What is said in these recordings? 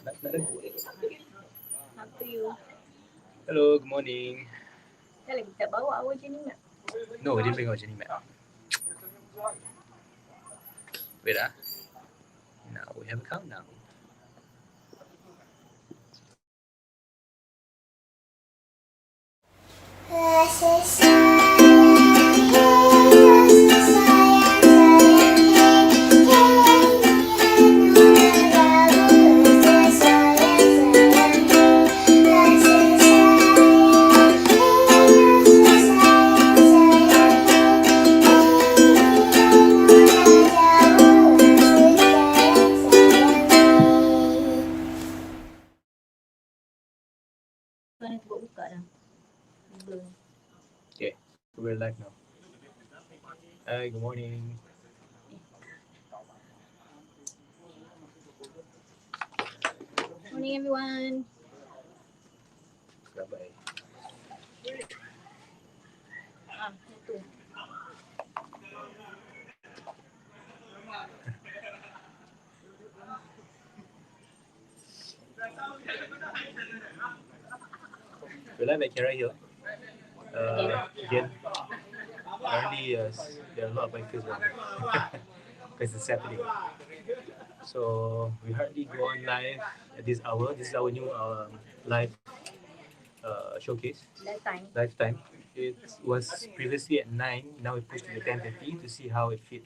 Up to you. Hello, good morning. Dah lagi tak bawa our journey map. No, we didn't bring our journey map. Wait, now we have a countdown. Tuan tu buka dah. Belum. Okay, we're live now. Hi, good morning. Morning everyone. Bye-bye. Itu. We're live at Kara Hill. Again. Apparently, there are a lot of bikers around because it's Saturday. So we hardly go on live at this hour. This is our new live showcase. Lifetime. Lifetime. It was previously at 9. Now we pushed to the 10:30 to see how it fit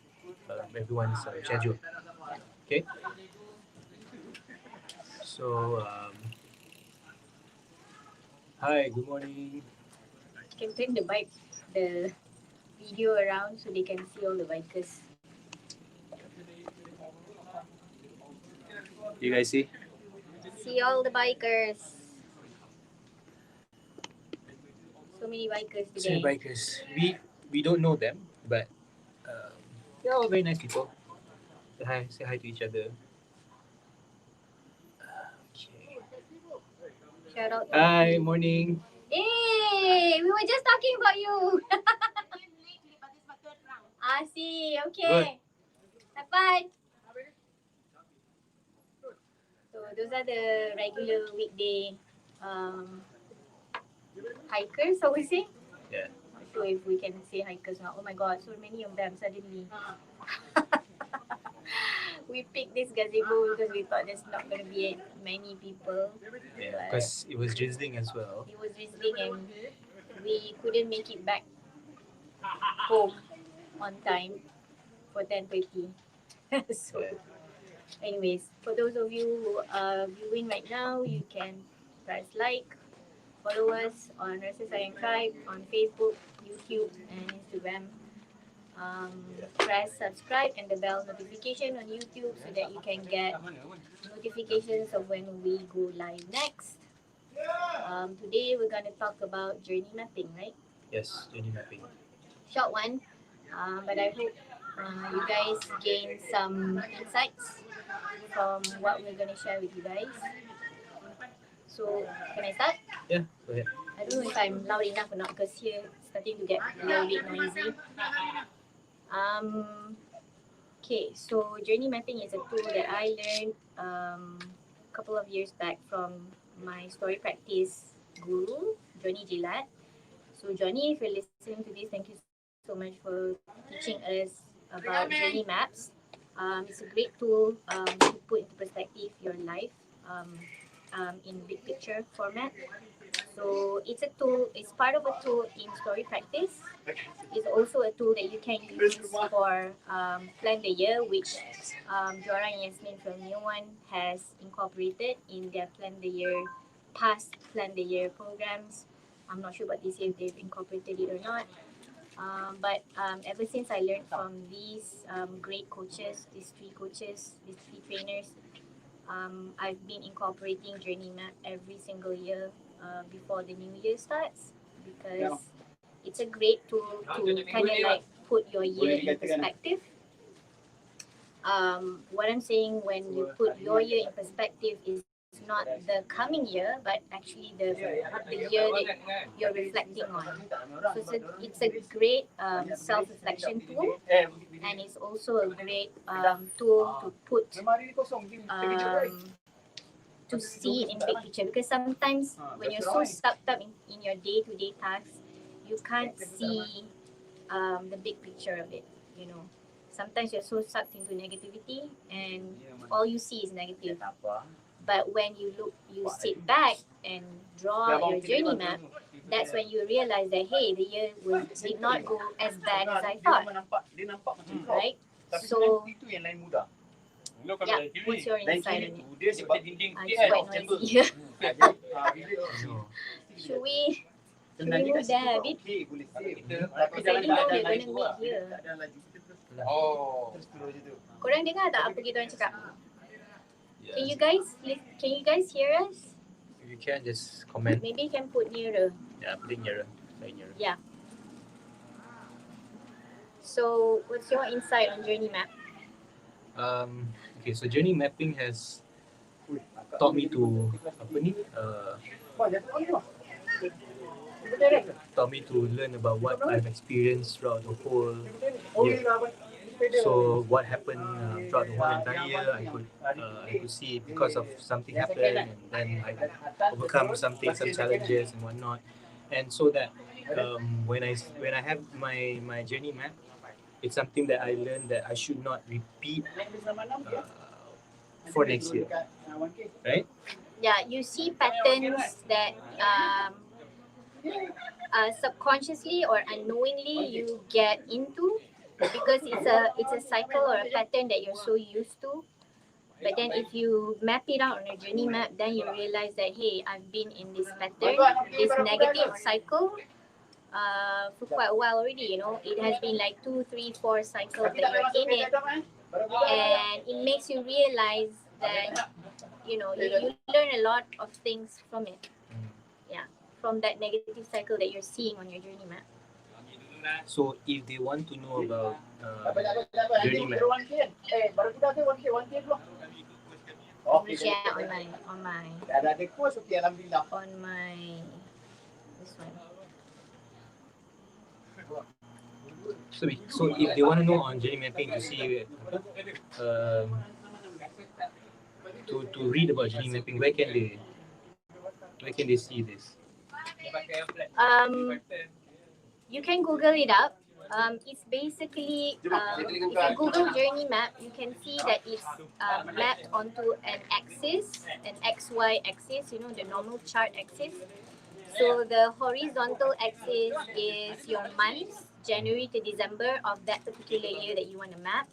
everyone's schedule. Okay. So hi, good morning. You can turn the video around so they can see all the bikers. You guys see? See all the bikers. So many bikers So many today. bikers. We don't know them, but they're all very nice people. Say hi to each other. Okay. Shout out. Hi, morning. Hey, we were just talking about you. I see. Okay. Have fun. So those are the regular weekday hikers, I would say. Yeah. Not sure if we can say hikers now. Oh my god, so many of them suddenly. We picked this gazebo because we thought there's not going to be many people. Yeah, because it was drizzling as well. It was drizzling and we couldn't make it back home on time for 10:30. So, anyways, for those of you who are viewing right now, you can press like, follow us on RST Tribe on Facebook, YouTube, and Instagram. Press subscribe and the bell notification on YouTube so that you can get notifications of when we go live next. Today we're going to talk about journey mapping, right? Yes, journey mapping. Short one, but I hope you guys gain some insights from what we're going to share with you guys. So, can I start? Yeah, go ahead. I don't know if I'm loud enough or not because here it's starting to get a little bit noisy. Okay, so journey mapping is a tool that I learned a couple of years back from my story practice guru, Johnny Gillard. So Johnny, if you're listening to this, thank you so much for teaching us about journey maps. It's a great tool to put into perspective your life in big picture format. So it's a tool, it's part of a tool in story practice. It's also a tool that you can use for plan the year, which Jora and Yasmin from New One has incorporated in their plan the year, past plan the year programs. I'm not sure about this year if they've incorporated it or not. But ever since I learned from these great coaches, these three coaches, these three trainers, I've been incorporating Journey Map every single year before the new year starts because it's a great tool to kind of like put your year in perspective. What I'm saying when you put your year in perspective is not the coming year, but actually the year that you're reflecting on. So it's a great self-reflection tool, and it's also a great tool to put to see it in big picture, because sometimes when you're so sucked up in your day-to-day tasks, you can't see the big picture of it, you know. Sometimes you're so sucked into negativity and all you see is negative. But when you sit back and draw your journey map, that's when you realize that hey, the year did not go as bad as I thought, right? So yeah, what's your insight on it? It's quite noisy here. Should we move there a bit? Because I didn't know we're gonna meet here. Korang dengar tak apa kita orang cakap? Can you guys hear us? If you can, just comment. Maybe you can put nearer. Yeah, put it nearer. Very nearer. Yeah. So, what's your insight on journey map? Okay, so journey mapping has taught me to taught me to learn about what I've experienced throughout the whole year. So what happened throughout the whole entire year, I could see because of something happened, and then I overcome some challenges and whatnot, and so that when I have my journey map, it's something that I learned that I should not repeat for next year, right? Yeah, you see patterns that subconsciously or unknowingly you get into, because it's a cycle or a pattern that you're so used to. But then if you map it out on a journey map, then you realize that hey, I've been in this pattern, this negative cycle for quite a while already. You know, it has been like 2, 3, 4 cycles that you're in it, and it makes you realize that you learn a lot of things from it. Yeah, from that negative cycle that you're seeing on your journey map. So if they want to know about journey map, share on my this one. So if they want to know on journey mapping to see to read about journey mapping, where can they see this? You can Google it up. It's basically if you Google journey map, you can see that it's mapped onto an axis, an XY axis. You know, the normal chart axis. So the horizontal axis is your months, January to December of that particular year that you want to map,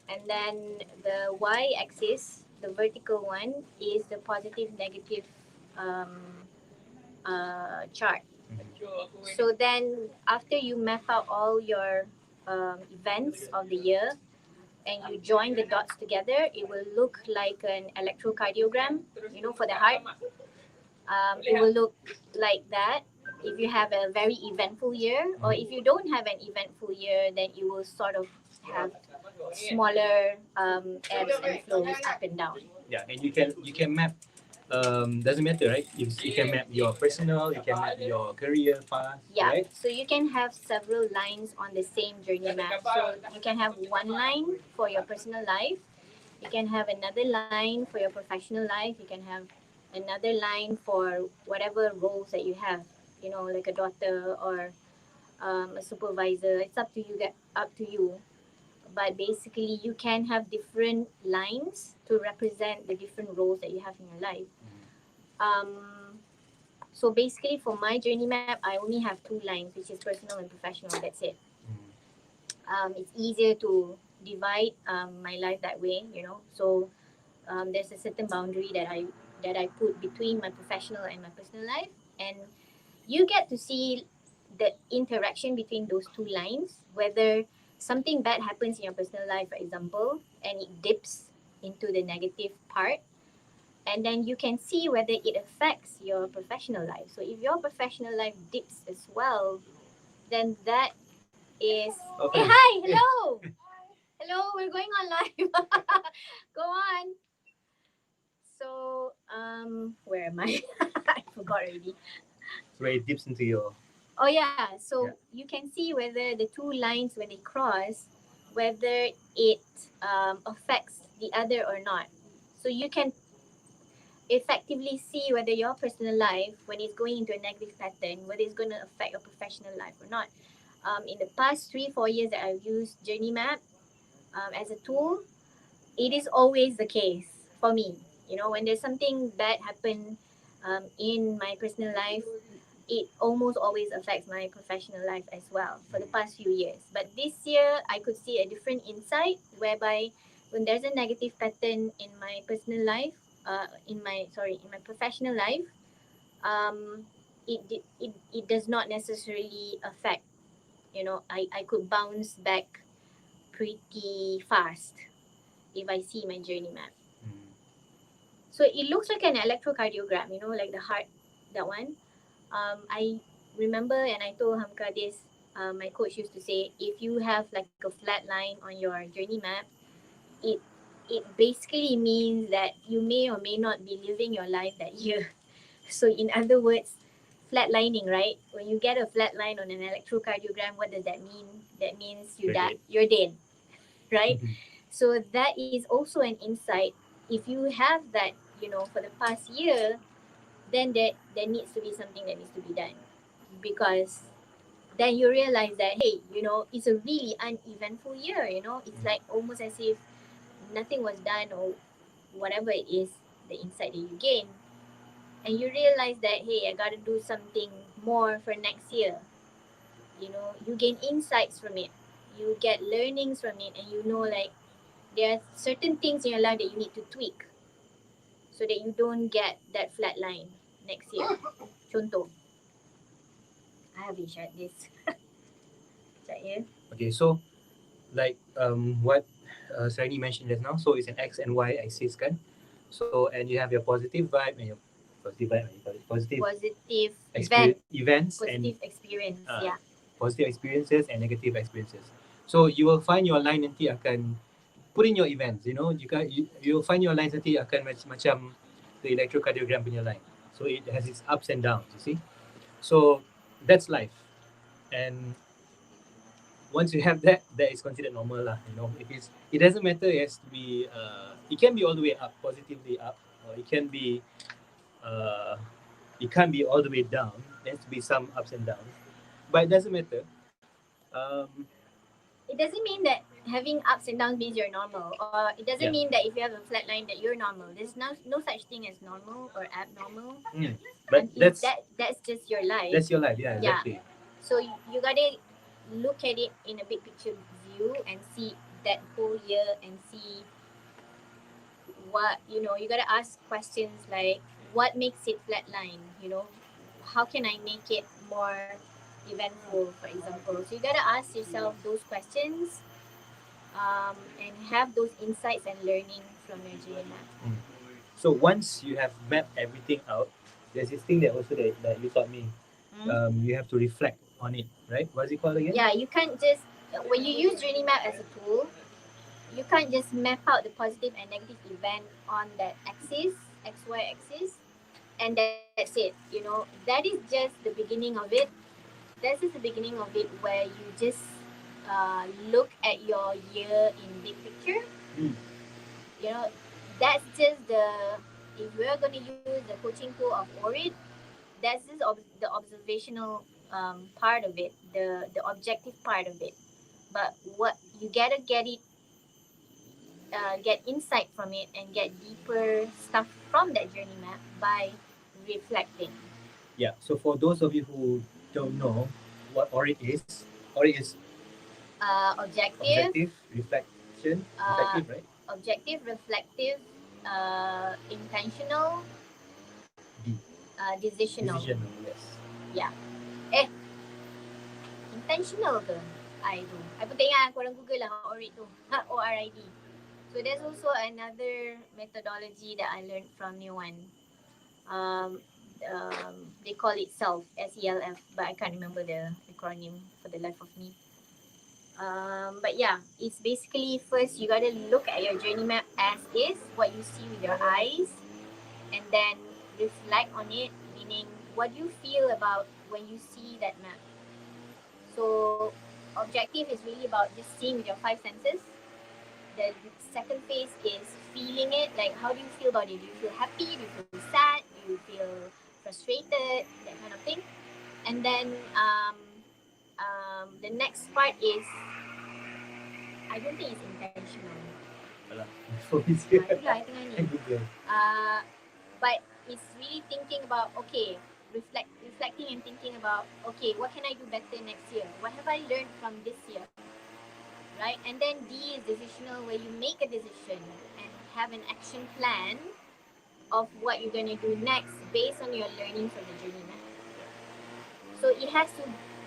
and then the Y axis, the vertical one, is the positive negative chart. So then after you map out all your events of the year and you join the dots together, it will look like an electrocardiogram, you know, for the heart. It will look like that if you have a very eventful year, or if you don't have an eventful year, then you will sort of have smaller ebbs and flows up and down. Yeah, and you can map. Doesn't matter, right? You can map your personal, you can map your career path. Yeah, right? So you can have several lines on the same journey map. So you can have one line for your personal life, you can have another line for your professional life, you can have another line for whatever roles that you have, you know, like a daughter or a supervisor. It's up to you. But basically, you can have different lines to represent the different roles that you have in your life. So basically, for my journey map, I only have 2 lines, which is personal and professional. That's it. It's easier to divide my life that way, you know. So there's a certain boundary that I put between my professional and my personal life, and you get to see the interaction between those 2 lines. Whether something bad happens in your personal life, for example, and it dips into the negative part, and then you can see whether it affects your professional life. So if your professional life dips as well, then that is Okay. Hey, hi, hello. Hello, we're going on live. Go on. So where am I? I forgot already. Where it dips into your. Oh yeah, so you can see whether the 2 lines, when they cross, whether it affects the other or not. So you can effectively see whether your personal life, when it's going into a negative pattern, whether it's going to affect your professional life or not. In the past 3-4 years that I've used Journey Map as a tool, it is always the case for me. You know, when there's something bad happen in my personal life, it almost always affects my professional life as well for the past few years. But this year, I could see a different insight whereby when there's a negative pattern in my personal life, in my professional life, um, it does not necessarily affect. You know, I could bounce back pretty fast if I see my journey map. Mm. So it looks like an electrocardiogram, you know, like the heart, that one. I remember, and I told Hamka this, my coach used to say, if you have like a flat line on your journey map, it it basically means that you may or may not be living your life that year. So in other words, flatlining, right? When you get a flat line on an electrocardiogram, what does that mean? That means you You're die, dead. you're dead, right? Mhm. So that is also an insight. If you have that, you know, for the past year, then there needs to be something that needs to be done, because then you realize that, hey, you know, it's a really uneventful year. You know, it's like almost as if nothing was done, or whatever it is, the insight that you gain, and you realize that, hey, I gotta do something more for next year. You know, you gain insights from it, you get learnings from it, and you know, like, there are certain things in your life that you need to tweak so that you don't get that flat line next year. Contoh, I haven't shared this. Sekejap ya. Okay, so like what Srini mentioned just now, so it's an X and Y axis kan. So and you have your positive vibe and your positive vibe, you call it positive Positive event, experience events and positive experience. uh, Yeah. positive experiences and negative experiences. So you will find your line nanti akan put in your events, you know, you will find your lines nanti akan macam the electrocardiogram punya line. So it has its ups and downs, you see. So that's life. And once you have that, that is considered normal lah. You know, it doesn't matter. It has to be. It can be all the way up, positively up, or uh, it can't be all the way down. There has to be some ups and downs, but it doesn't matter. Um, It doesn't mean that having ups and downs means you're normal, or it doesn't yeah. mean that if you have a flat line that you're normal. There's no such thing as normal or abnormal. Mm. But And if that's just your life, that's your life. Yeah, yeah. exactly. So you gotta look at it in a big picture view and see that whole year and see what, you know, you gotta ask questions like, what makes it flatline, you know, how can I make it more eventful, for example. So you gotta ask yourself those questions, and have those insights and learning from your journey map. Mm. So once you have mapped everything out, there's this thing that also that you taught me. Mm? You have to reflect on it, right? What's it called again? Yeah, you can't just, when you use journey map as a tool, you can't just map out the positive and negative event on that axis, xy axis, and that's it. You know, that is just the beginning of it. That's just the beginning of it, where you just look at your year in big picture. Mm. You know, that's just the, if we're going to use the coaching tool of ORID, that's just the observational part of it, the objective part of it. But what you gotta get it, get insight from it, and get deeper stuff from that journey map by reflecting. Yeah. So for those of you who don't know what ORID is Objective, objective, reflection, uh, reflective, right? objective, reflective, intentional, D. decisional. Decision. Yes. Yeah. Eh, intentional ke? I pun tengok korang Google lah ORID tu. ORID. So there's also another methodology that I learned from New One. Um, they call it SELF, but I can't remember the acronym for the life of me. But yeah, it's basically, first you gotta look at your journey map as is, what you see with your eyes, and then reflect on it, meaning what do you feel about when you see that map. So objective is really about just seeing with your five senses. the second phase is feeling it. Like, how do you feel about it? Do you feel happy? Do you feel sad? Do you feel frustrated? That kind of thing. And then the next part is, I don't think it's intentional. Alah, before we see Itulah I tengah ni. Google. But it's really thinking about, okay, reflecting and thinking about, okay, what can I do better next year? What have I learned from this year? Right? And then D is decisional, where you make a decision and have an action plan of what you're going to do next based on your learning from the journey map. So it has to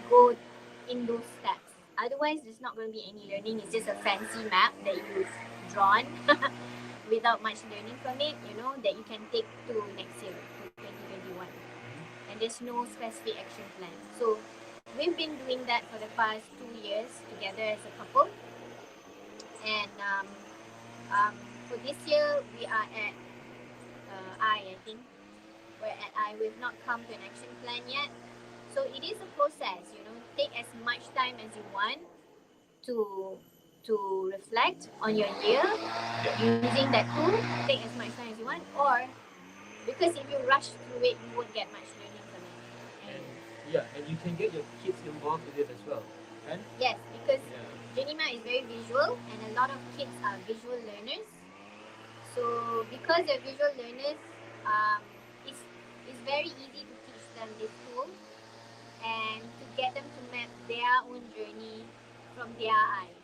go in those steps. Otherwise, there's not going to be any learning. It's just a fancy map that you've drawn without much learning from it, that you can take to next year, to 2021. And there's no specific action plan. So we've been doing that for the past 2 years together as a couple. And for this year, we are at I think. We're at I. We've not come to an action plan yet. So it is a process, take as much time as you want to reflect on your year using that tool. Take as much time as you want, or because if you rush through it, you won't get much learning from it. And you can get your kids involved with it as well, right? Yes, because Janima is very visual, and a lot of kids are visual learners. So because they're visual learners, it's very easy to teach them this tool and to get them to map their own journey from their eyes.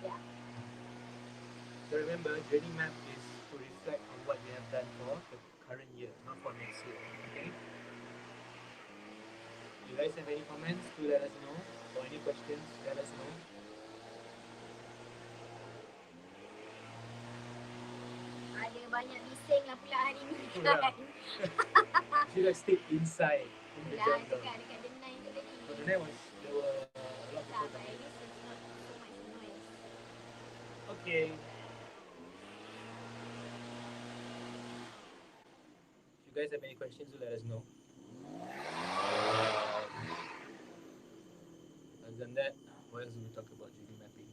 Yeah. So remember, journey map is to reflect on what you have done for the current year, not for next year. Okay? You guys have any comments? Do let us know. Or any questions? Let us know. Ada banyak bising lah pula hari ni Itulah. kan. Should have stayed inside in the Itulah jungle. dekat denai tu tadi. But the night was there were a lot of Tak, people but at coming. least it's not so much noise. Okay. If you guys have any questions, do let us know. Other than that, what else do we talk about journey mapping?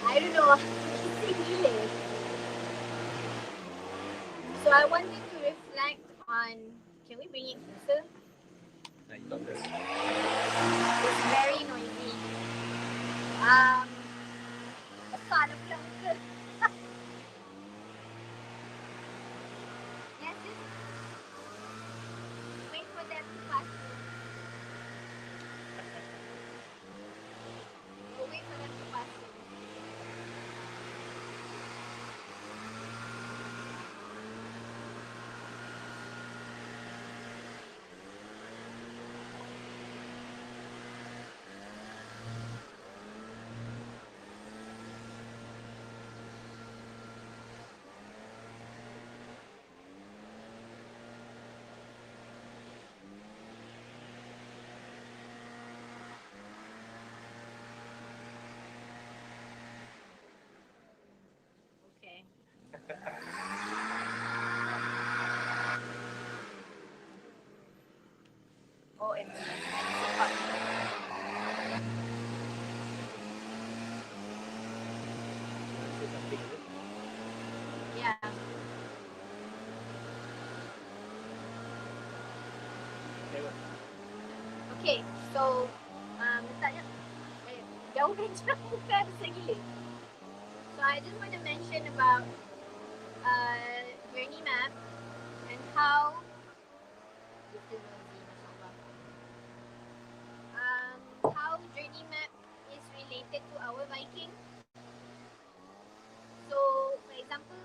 I don't know. Bising gila. So I wanted to reflect on. Can we bring it closer? Nah, you talk first. It's very noisy. Besar dah pula muka. Yes, just wait for them to pass through. We'll wait for them to pass through. Okay. OMG. You want to say something, is it? Yeah. Okay, what? Okay, so letaknya jauhkan jauh bukan besar gila. So I just want to mention about journey map and how how journey map is related to our biking. So for example,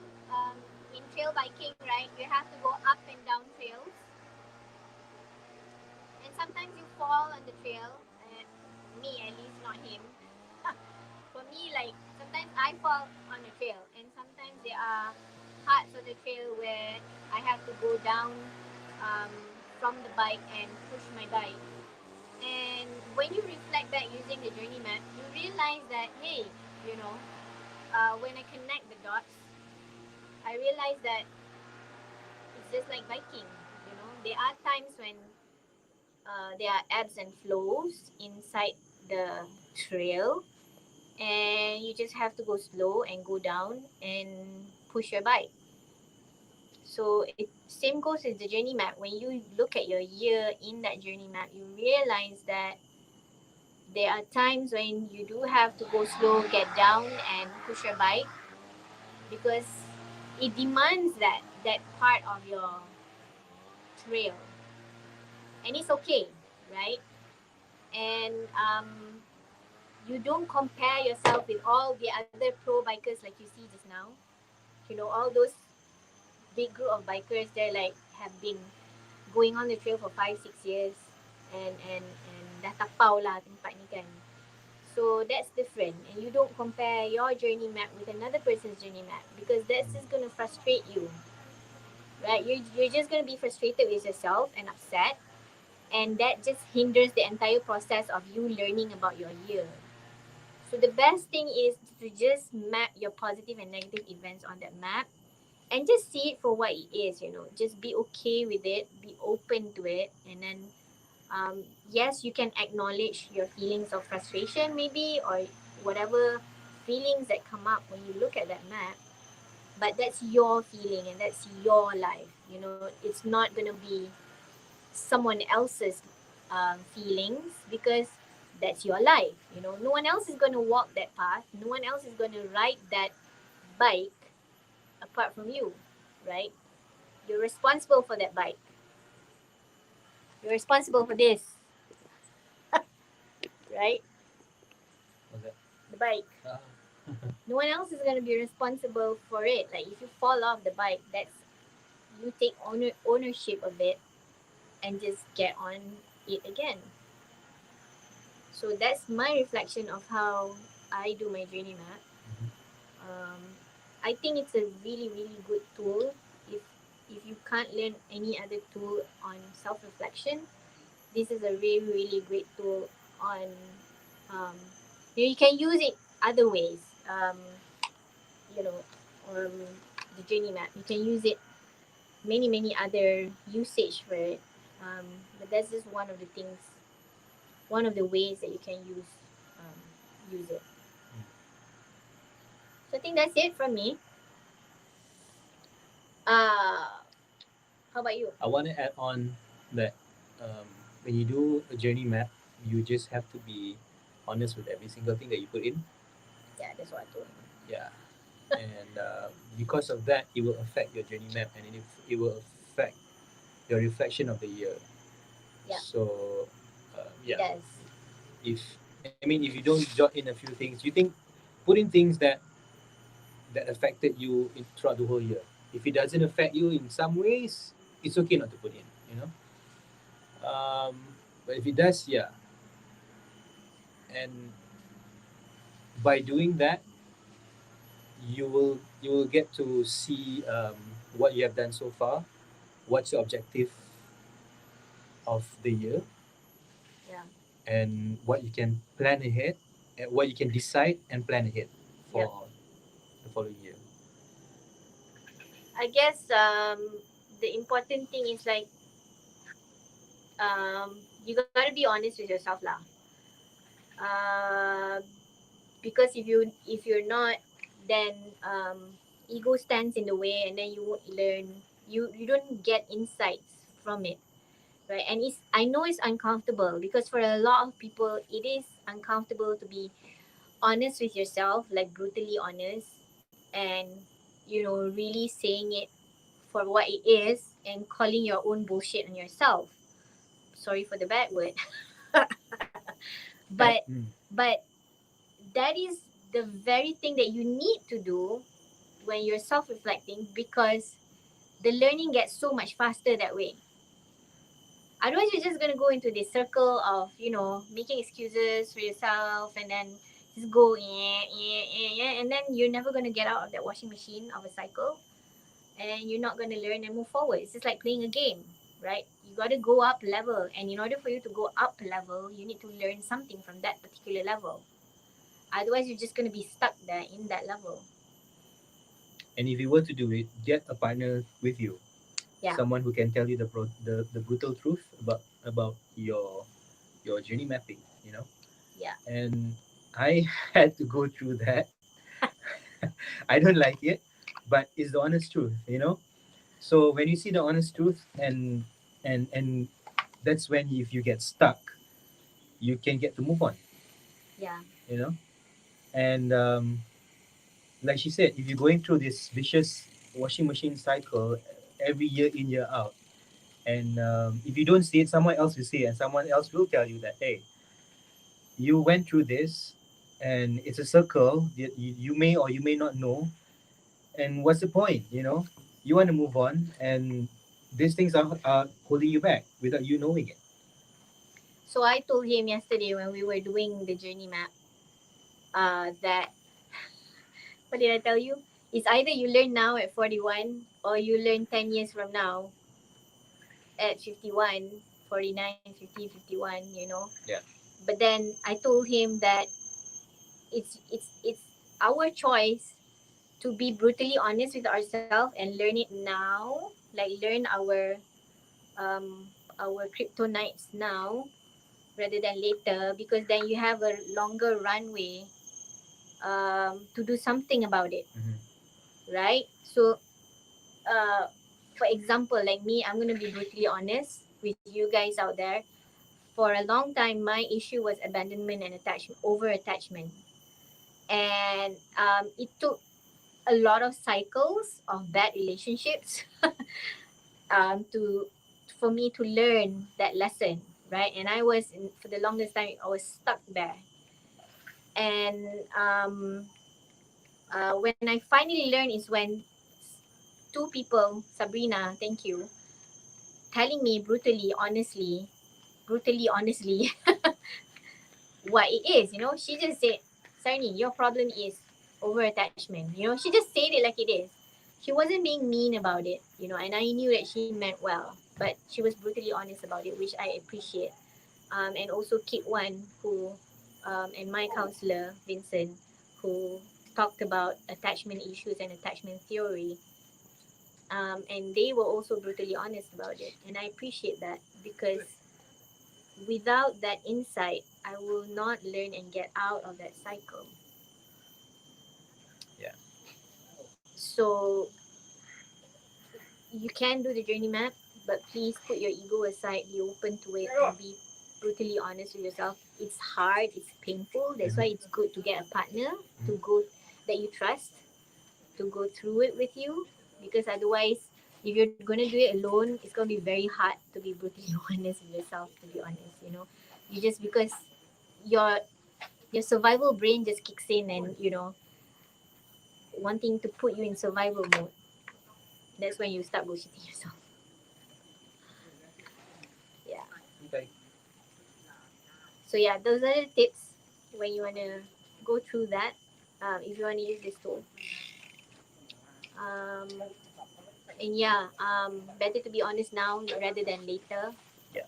in trail biking, right, you have to go up and down trails, and sometimes you fall on the trail. Me at least, not him. For me, like sometimes I fall on the trail, and sometimes there are parts of the trail where I have to go down from the bike and push my bike. And And when you reflect back using the journey map, you realize that, hey, you know, when I connect the dots, I realize that it's just like biking. You know, there are times when there are ebbs and flows inside the trail, and you just have to go slow and go down and push your bike. So it same goes with the journey map. When you look at your year in that journey map, you realize that there are times when you do have to go slow, get down, and push your bike because it demands that part of your trail, and it's okay, right? And you don't compare yourself with all the other pro bikers like you see just now. You know, all those big group of bikers, they're like have been going on the trail for 5 6 years, and dah tapau lah tempat ni kan. So that's different, and you don't compare your journey map with another person's journey map because that's just gonna frustrate you, right? You're just gonna be frustrated with yourself and upset, and that just hinders the entire process of you learning about your year. So the best thing is to just map your positive and negative events on that map and just see it for what it is. You know, just be okay with it, be open to it, and then yes, you can acknowledge your feelings of frustration maybe, or whatever feelings that come up when you look at that map, but that's your feeling and that's your life. You know, it's not going to be someone else's feelings because that's your life. You know, no one else is going to walk that path, no one else is going to ride that bike apart from you, right? You're responsible for that bike, you're responsible for this, right? What's that? The bike. No one else is going to be responsible for it. Like if you fall off the bike, that's you take ownership of it and just get on it again. So that's my reflection of how I do my journey map. um, I think it's a really really good tool. if if you can't learn any other tool on self-reflection, this is a really really great tool on um, you can use it other ways. You know, um, the journey map, you can use it many many other usage for it. But that's just one of the things, one of the ways that you can use it. So I think that's it from me. uh how about you? I want to add on that um, when you do a journey map, you just have to be honest with every single thing that you put in. Yeah, that's what I told. Yeah, and because of that, it will affect your journey map, and it will affect your reflection of the year. Yeah, So, it yeah, does. if if you don't jot in a few things, you think put in things that affected you throughout the whole year. If it doesn't affect you in some ways, it's okay not to put in. But if it does, yeah. And by doing that, you will get to see what you have done so far, what's your objective of the year, Yeah. and what you can plan ahead, and what you can decide and plan ahead Yep. for the following year. I guess the important thing is like you gotta be honest with yourself lah. Uh, because if you're not, then ego stands in the way, and then you won't learn. You don't get insights from it, right? And I know it's uncomfortable because for a lot of people it is uncomfortable to be honest with yourself, like brutally honest, and really saying it for what it is and calling your own bullshit on yourself. Sorry for the bad word. but Mm. but that is the very thing that you need to do when you're self-reflecting, because the learning gets so much faster that way. Otherwise you're just going to go into this circle of making excuses for yourself, and then just go and then you're never going to get out of that washing machine of a cycle, and you're not going to learn and move forward. It's just like playing a game. right? You got to go up level, and in order for you to go up level, you need to learn something from that particular level. Otherwise, you're just going to be stuck there in that level. And if you were to do it, get a partner with you, Yeah. someone who can tell you the brutal truth about your journey mapping. You know, Yeah. and I had to go through that. I don't like it, but it's the honest truth. You know, so when you see the honest truth, and that's when if you get stuck, you can get to move on. Yeah. You know, and like she said, if you're going through this vicious washing machine cycle every year in year out, and if you don't see it, someone else will see it, and someone else will tell you that, hey, you went through this, and it's a circle that you may or you may not know, and what's the point? You know, you want to move on, and these things are holding you back without you knowing it. So I told him yesterday when we were doing the journey map, that what did I tell you? It's either you learn now at 41 or you learn 10 years from now at 51, 49, 50, 51. You know. Yeah. But then I told him that it's our choice to be brutally honest with ourselves and learn it now, like learn um our kryptonites now rather than later, because then you have a longer runway to do something about it, Mm-hmm. right? So uh for example, like me, I'm gonna be brutally honest with you guys out there. For a long time, my issue was abandonment and attachment, over attachment, and it took a lot of cycles of bad relationships to for me to learn that lesson, right? And I was for the longest time I was stuck there, and when I finally learned is when two people, Sabrina, thank you, telling me brutally honestly, what it is. You know, she just said, Sarni, your problem is over attachment. You know, she just said it like it is. She wasn't being mean about it, you know, and I knew that she meant well, but she was brutally honest about it, which I appreciate. And also Kit One, who, and my counselor, Vincent, who talked about attachment issues and attachment theory. And they were also brutally honest about it. And I appreciate that because without that insight, I will not learn and get out of that cycle. Yeah. So you can do the journey map, but please put your ego aside, be open to it, and be brutally honest with yourself. It's hard, it's painful. That's why it's good to get a partner to go that you trust to go through it with you, because otherwise, if you're gonna do it alone, it's gonna be very hard to be brutally honest with yourself. To be honest, you know, you just because your your survival brain just kicks in, and you know, wanting to put you in survival mode. That's when you start bullshitting yourself. Yeah. Okay. So yeah, those are the tips when you wanna go through that. If you wanna use this tool. Um, and yeah, better to be honest now rather than later. Yeah.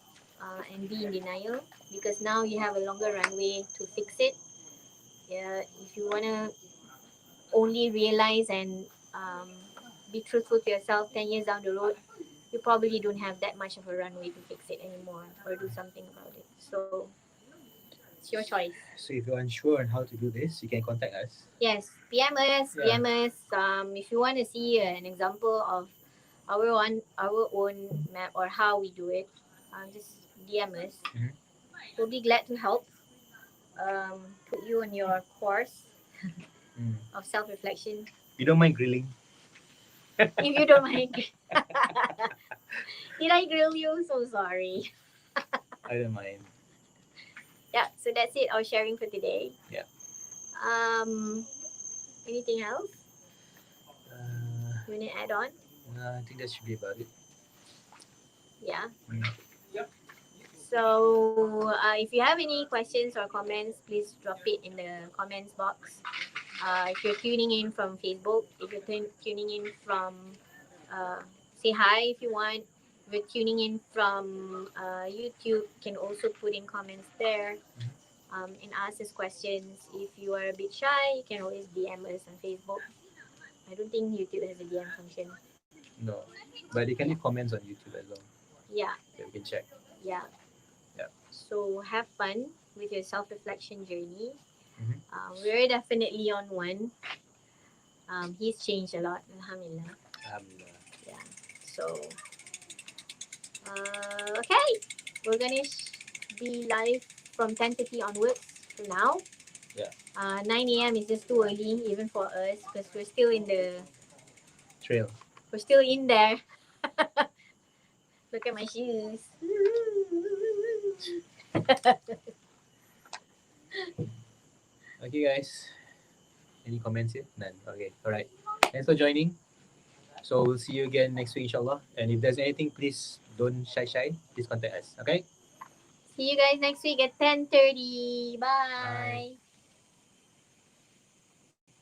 And be in denial, because now you have a longer runway to fix it. Yeah, if you wanna only realize and um, be truthful to yourself 10 years down the road, you probably don't have that much of a runway to fix it anymore or do something about it. So it's your choice. So if you're unsure on how to do this, you can contact us. Yes, PMS, Yeah. PMS. If you want to see an example of our own map or how we do it, just DM us. Mhm. We'll be glad to help. Put you on your course Mm. of self reflection. You don't mind grilling? If you don't mind. Did I grill you? So sorry. I don't mind. Yeah, so that's it, our sharing for today. Yeah. Um, anything else Uh, you want to add on? no, I think that should be about it. Yeah. Mm. So if you have any questions or comments, please drop it in the comments box. If you're tuning in from Facebook, if you're tuning in from, say hi if you want. you're tuning in from YouTube, you can also put in comments there and ask us questions. If you are a bit shy, you can always DM us on Facebook. I don't think YouTube has a DM function. No, but you can Yeah. leave comments on YouTube as well. Yeah, Yeah, we can check. yeah. Yeah. So have fun with your self reflection journey. Mm-hmm. We're definitely on one. He's changed a lot, alhamdulillah. Alhamdulillah. Yeah. So, okay. We're gonna be live from 10:30 onwards for now. Yeah. 9 a.m. is just too early, even for us, because Trail. we're still in there. Look at my shoes. Okay, guys. Any comments here? None. Okay. All right. Thanks for joining. So we'll see you again next week, inshallah. And if there's anything, please don't shy. Please contact us. Okay. See you guys next week at 10:30. Bye. Bye.